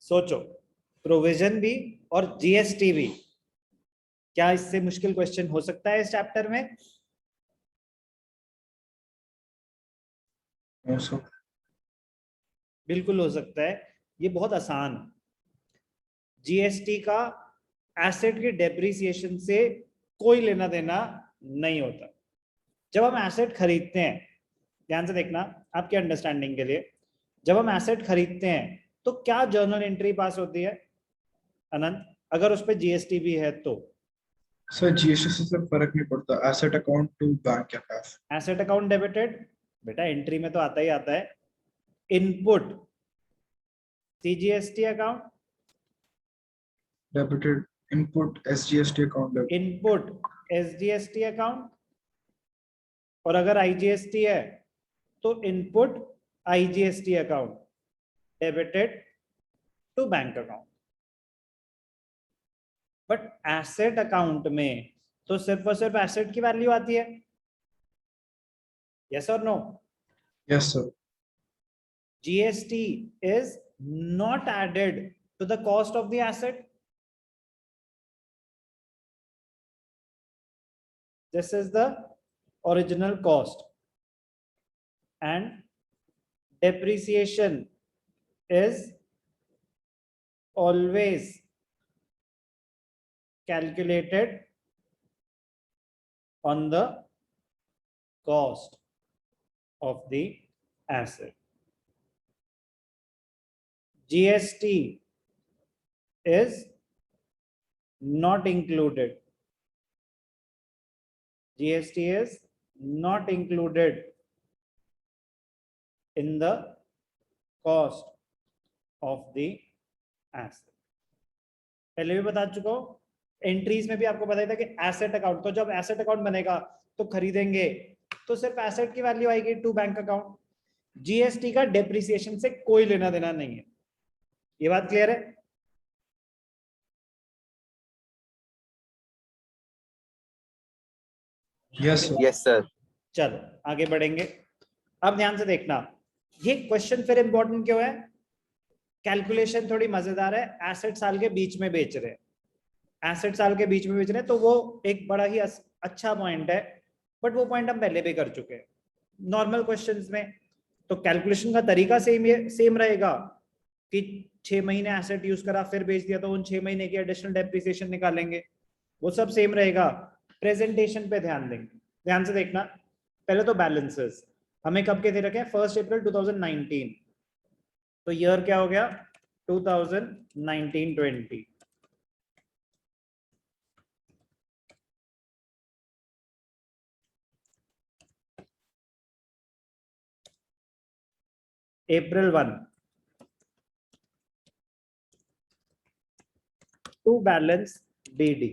सोचो, प्रोविजन भी और जीएसटी भी, क्या इससे मुश्किल क्वेश्चन हो सकता है इस चैप्टर में? बिल्कुल हो सकता है, ये बहुत आसान। जीएसटी का एसेट की डेप्रिसिएशन से कोई लेना देना नहीं होता। जब हम एसेट खरीदते हैं, ध्यान से देखना आपके अंडरस्टैंडिंग के लिए, जब हम एसेट खरीदते हैं तो क्या जर्नल एंट्री पास होती है अनंत, अगर उस पर जीएसटी भी है तो? सर जीएसटी से फर्क नहीं पड़ता, एसेट अकाउंट टू बैंक के पास। एसेट अकाउंट डेबिटेड, बेटा एंट्री में तो आता ही आता है। Input CGST account, debited input SGST account. Input SGST account, और अगर आईजीएसटी है तो input IGST account debited to bank account. But asset account में तो सिर्फ और सिर्फ एसेट की वैल्यू आती है, यस और no? Yes sir. GST is not added to the cost of the asset. This is the original cost, and depreciation is always calculated on the cost of the asset. GST is not included. GST is not included in the cost of the asset. पहले भी बता चुका हूं, entries में भी आपको बताया था कि एसेट अकाउंट, तो जब एसेट अकाउंट बनेगा तो खरीदेंगे तो सिर्फ एसेट की वैल्यू आएगी टू बैंक अकाउंट। जीएसटी का डेप्रिसिएशन से कोई लेना देना नहीं है। ये बात क्लियर है? Yes sir. चलो आगे बढ़ेंगे। अब ध्यान से देखना, ये क्वेश्चन फिर इंपॉर्टेंट क्यों है? कैलकुलेशन थोड़ी मजेदार है। एसेट साल के बीच में बेच रहे हैं, एसेट साल के बीच में बेच रहे हैं, तो वो एक बड़ा ही अच्छा पॉइंट है, बट वो पॉइंट हम पहले भी कर चुके हैं नॉर्मल क्वेश्चंस में। तो कैलकुलेशन का तरीका सेम रहेगा कि 6 महीने एसेट यूज करा फिर बेच दिया तो उन 6 महीने की एडिशनल डेप्रिसिएशन निकालेंगे, वो सब सेम रहेगा। प्रेजेंटेशन पे ध्यान देंगे, ध्यान से देखना। पहले तो बैलेंसेस हमें कब के दे रखे हैं? 1 अप्रैल 2019, तो ईयर क्या हो गया? 2019-20। April 1 to balance BD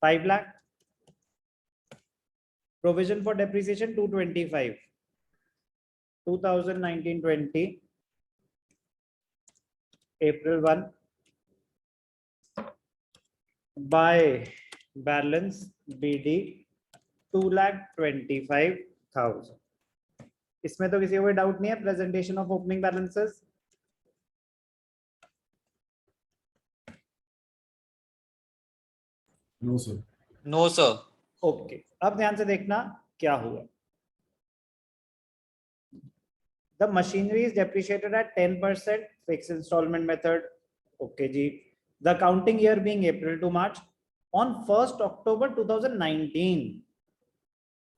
5 lakh, provision for depreciation 225, 2019-20 April 1 by balance BD 2,25,000। इसमें तो किसी को कोई डाउट नहीं है? Presentation of opening balances. No sir. No sir. Okay, अब ध्यान से देखना क्या हुआ। The machinery is depreciated at 10% fixed installment method. Okay ji. The accounting year being April to March. On 1st October 2019,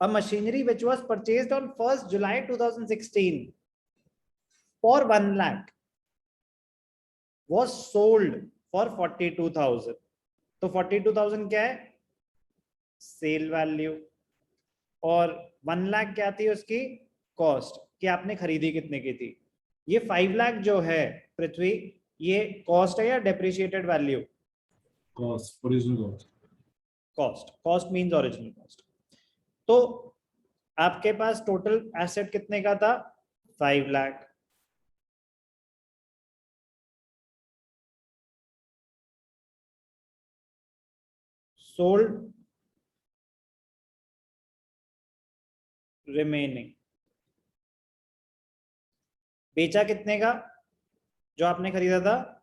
a machinery which was purchased on 1st July 2016 for 1 lakh was sold for 42,000. तो 42,000 क्या है? Sale value, और 1 लाख क्या थी उसकी? Cost, कि आपने खरीदी कितने की थी। ये 5 लाख जो है पृथ्वी, ये कॉस्ट है या depreciated value? Cost, original cost. Cost, cost means original cost. तो आपके पास टोटल एसेट कितने का था? 5 लाख। सोल्ड रिमेनिंग, बेचा कितने का? जो आपने खरीदा था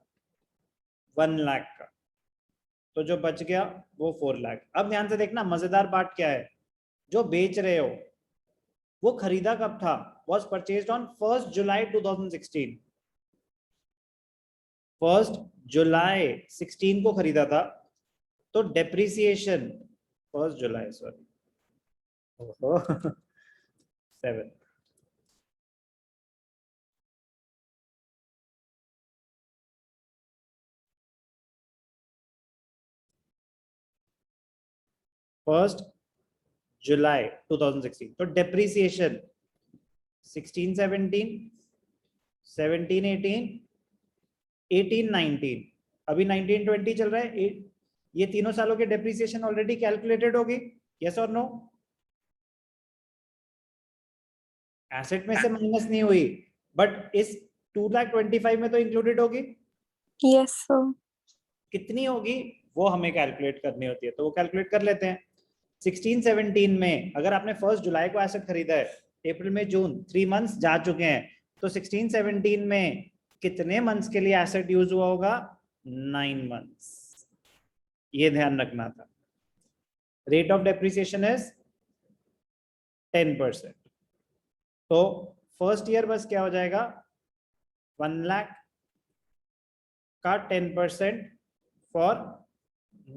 1 लाख का, तो जो बच गया वो 4 लाख। अब ध्यान से देखना, मजेदार पार्ट क्या है, जो बेच रहे हो वो खरीदा कब था, वॉज परचेज्ड ऑन 1 जुलाई 2016। 1 जुलाई 16 को खरीदा था, तो डेप्रिसिएशन 1 जुलाई, सॉरी 7, फर्स्ट जुलाई 2016, तो डेप्रिसिएशन 16 17 17 18 18 19, अभी 19 20 चल रहा है, ये तीनों सालों के डेप्रिसिएशन ऑलरेडी कैलकुलेटेड होगी, यस और नो? एसेट में से माइनस नहीं हुई, बट इस 2,25,000 में तो इंक्लूडेड होगी। Yes, sir. कितनी होगी वो हमें कैलकुलेट करनी होती है, तो वो कैलकुलेट कर लेते हैं। 16 17 में अगर आपने 1 जुलाई को एसेट खरीदा है, अप्रैल में जून 3 मंथ्स जा चुके हैं, तो 16 17 में कितने मंथ्स के लिए एसेट यूज हुआ होगा, 9 मंथ्स। ये ध्यान रखना था। Rate of depreciation is 10%। तो फर्स्ट ईयर बस क्या हो जाएगा, 1 लाख का 10% फॉर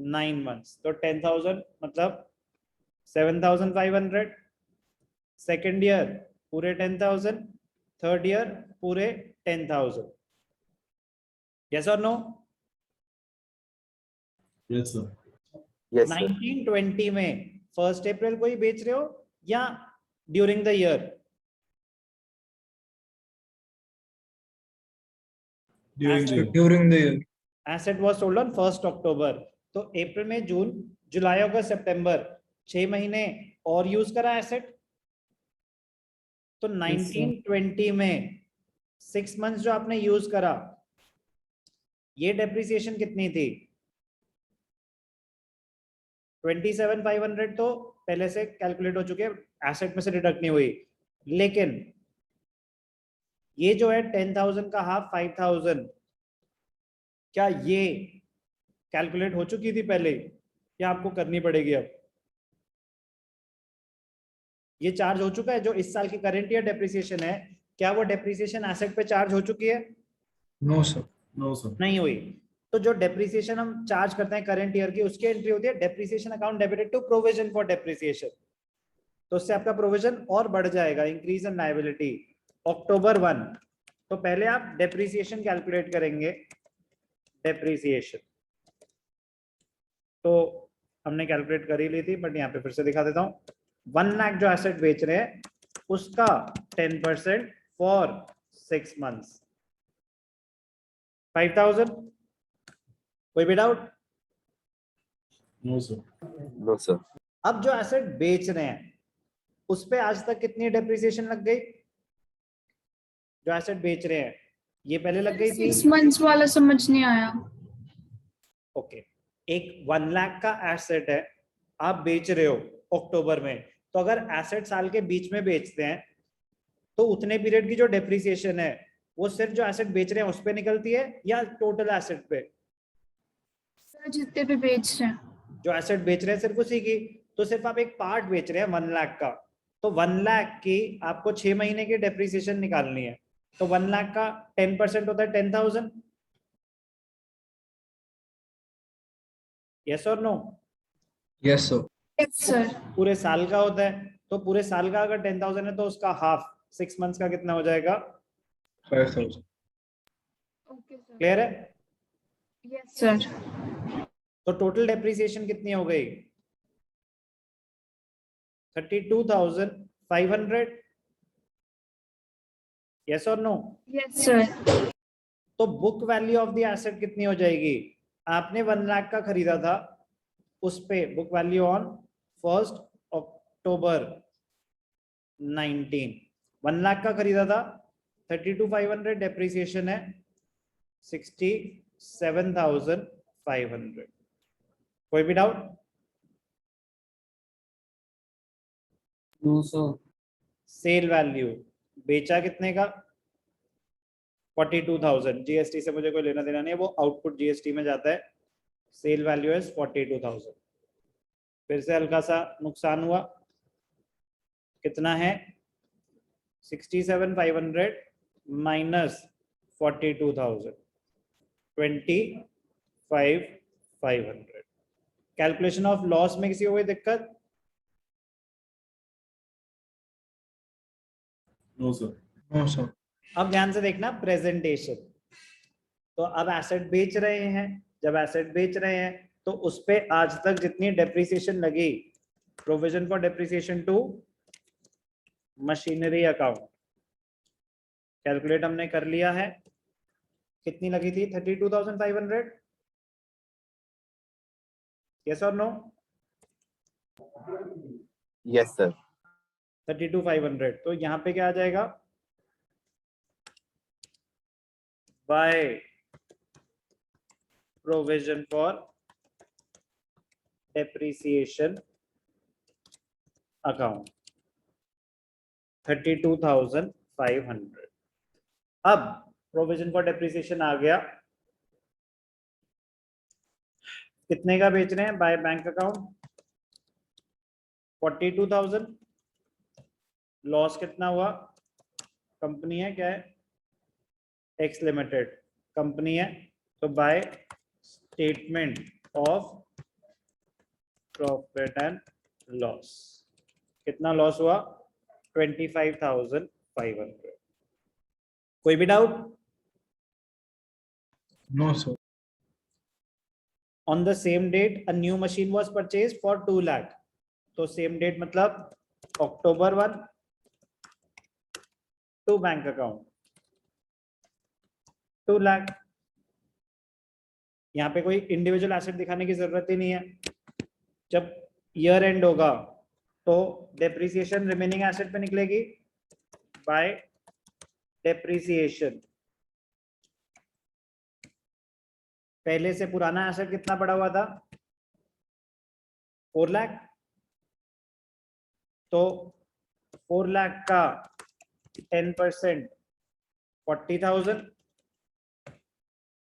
9 मंथ्स, तो 10,000 मतलब 7,500। सेकेंड ईयर पूरे 10,000, थर्ड ईयर पूरे 10,000, यस और no? Yes, sir. Yes, sir. 1920 में 1 अप्रैल को ही बेच रहे हो या during the year? During the year. During the year. Asset was sold on 1 अक्टूबर, तो अप्रैल में जून जुलाई अगस्त सितंबर 6 महीने और यूज करा एसेट, तो 1920 में 6 मंथ्स जो आपने यूज करा, ये डेप्रिसिएशन कितनी थी, 27,500 तो पहले से कैलकुलेट हो चुके हैं, एसेट में से डिडक्ट नहीं हुई। लेकिन ये जो है 10,000 का हाफ 5,000, क्या ये कैलकुलेट हो चुकी थी पहले या आपको करनी पड़ेगी अब? ये चार्ज हो चुका है, जो इस साल की करंट ईयर डेप्रिसिएशन है, क्या वो डेप्रिसिएशन एसेट पे चार्ज हो चुकी है? No, sir. No, sir. नहीं हुई। तो जो डेप्रिसिएशन हम चार्ज करते हैं करंट ईयर की, उसकी एंट्री होती है depreciation account debited to provision for depreciation, तो उससे आपका प्रोविजन और बढ़ जाएगा, इंक्रीज इन लायबिलिटी अक्टूबर 1। तो पहले आप डेप्रिसिएशन कैलकुलेट करेंगे, डेप्रिसिएशन तो हमने कैलकुलेट कर ही ली थी, बट यहाँ पे फिर से दिखा देता हूँ। 1 लाख जो एसेट बेच रहे हैं उसका 10% फॉर 6 मंथ्स 5,000। कोई भी doubt? No, sir. No, sir. अब जो एसेट बेच रहे हैं उस पे आज तक कितनी डेप्रिसिएशन लग गई, जो एसेट बेच रहे हैं ये पहले लग गई थी 6 months वाला समझ नहीं आया। ओके, एक 1 लाख का एसेट है, आप बेच रहे हो अक्टूबर में, तो अगर एसेट साल के बीच में बेचते हैं तो उतने पीरियड की जो डेप्रिसिएशन है वो सिर्फ जो एसेट बेच रहे हैं उस पे निकलती है या टोटल एसेट पे? सर जितने पे बेच रहे हैं, जो एसेट बेच रहे हैं सिर्फ उसी की, तो सिर्फ आप एक पार्ट बेच रहे हैं 1 लाख का, तो 1 लाख की आपको 6 महीने की डेप्रिसिएशन निकालनी है, तो 1 लाख का 10% होता है 10,000, यस और no? Yes, sir. yes sir, पूरे साल का होता है, तो पूरे साल का अगर 10,000 है तो उसका हाफ 6 मंथ्स का कितना हो जाएगा, 5,000. okay sir, क्लियर है? yes sir, तो टोटल डेप्रिसिएशन कितनी हो गई, 32,500, यस और नो? yes sir, तो book value of the asset कितनी हो जाएगी, आपने 1 लाख का खरीदा था, उस पे book value on 1 October 19 1 lakh का खरीदा था, 32,500 डेप्रिसिएशन है 67,500। कोई भी doubt? No, sir. Sale value बेचा कितने का, 42,000, जीएसटी से मुझे कोई लेना देना नहीं है, वो आउटपुट जीएसटी में जाता है। Sale value is 42,000। फिर से हल्का सा नुकसान हुआ, कितना है 67,500 माइनस 42,000, 25,500। कैलकुलेशन ऑफ लॉस में किसी को कोई दिक्कत? No, sir. No, sir. अब ध्यान से देखना प्रेजेंटेशन। तो अब एसेट बेच रहे हैं, जब एसेट बेच रहे हैं तो उस पे आज तक जितनी डेप्रिसिएशन लगी, provision for depreciation to machinery account, calculate हमने कर लिया है। कितनी लगी थी? 32,500। यस और नो? Yes, sir. 32,500। तो यहाँ पे क्या आ जाएगा? By provision for depreciation account 32,500। अब प्रोविजन फॉर डेप्रिसिएशन आ गया, कितने का बेच रहे हैं? By bank account 42,000। लॉस कितना हुआ? कंपनी है, क्या है? एक्स लिमिटेड कंपनी है, तो by statement of profit and loss कितना लॉस हुआ? 25,500। कोई भी doubt? No, sir. On the same date a new machine was purchased for 2 lakh। तो सेम डेट मतलब October 1 to bank account 2 lakh. यहाँ पे कोई इंडिविजुअल एसेट दिखाने की जरूरत ही नहीं है। जब ईयर एंड होगा तो डेप्रिसिएशन रिमेनिंग एसेट पे निकलेगी बाय डेप्रिसिएशन। पहले से पुराना एसेट कितना पड़ा हुआ था? 4 लाख। तो 4 लाख का 10% 40,000,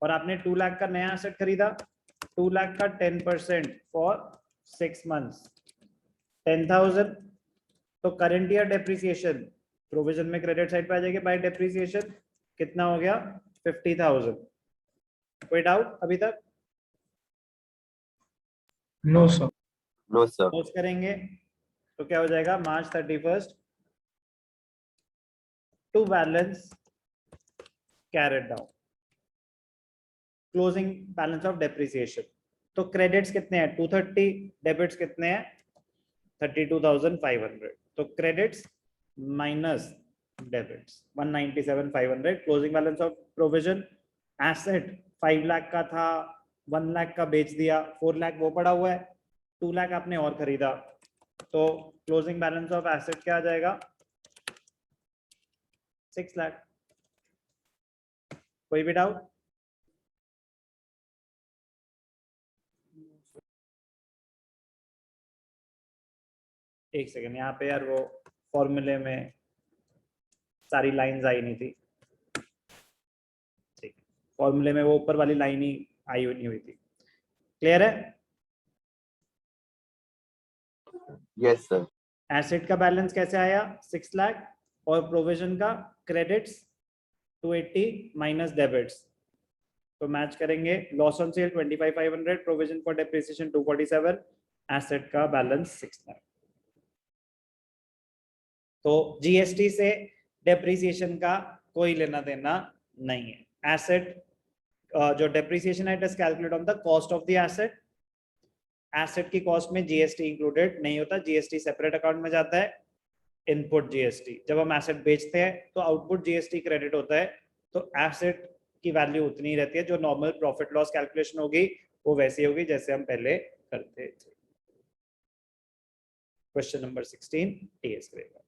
और आपने 2 लाख का नया एसेट खरीदा। 2 लाख का 10% फॉर 6 मंथ्स 10,000। तो करंट ईयर डेप्रिसिएशन प्रोविजन में क्रेडिट साइड पे आ जाएगी बाय डेप्रिसिएशन, कितना हो गया? 50,000। कोई डाउट अभी तक? No, sir. No, sir. Close करेंगे तो क्या हो जाएगा? March 31st to balance carried down, closing balance of depreciation. तो क्रेडिट्स कितने हैं? 230, डेबिट्स कितने हैं? 32,500। तो credits minus debits 197,500। Closing balance of provision, asset 5 lakh का था, 1 लाख का बेच दिया, 4 लाख वो पड़ा हुआ है, 2 लाख आपने और खरीदा, तो क्लोजिंग बैलेंस ऑफ एसेट क्या आ जाएगा? 6 लाख। कोई भी डाउट? एक सेकेंड, यहाँ पे यार वो फॉर्मूले में सारी लाइंस आई नहीं थी। ठीक, फॉर्मूले में वो ऊपर वाली लाइन ही आई नहीं हुई थी। क्लियर है? Yes, sir. एसेट का बैलेंस कैसे आया? 6 लाख, और प्रोविजन का क्रेडिट्स 280 माइनस डेबिट्स, तो मैच करेंगे। Loss on sale 25,500, provision for depreciation 247, asset का बैलेंस 6 लाख। तो जीएसटी से डेप्रिसिएशन का कोई लेना देना नहीं है। एसेट जो डेप्रिसिएशन है it is calculate on the cost of the asset. Asset की कॉस्ट में जीएसटी इंक्लूडेड नहीं होता, जीएसटी सेपरेट अकाउंट में जाता है, इनपुट जीएसटी। जब हम एसेट बेचते हैं तो आउटपुट जीएसटी क्रेडिट होता है, तो एसेट की वैल्यू उतनी ही रहती है। जो नॉर्मल प्रॉफिट लॉस कैलकुलेशन होगी वो वैसी होगी जैसे हम पहले करते थे। क्वेश्चन नंबर 16 टीएस करेगा।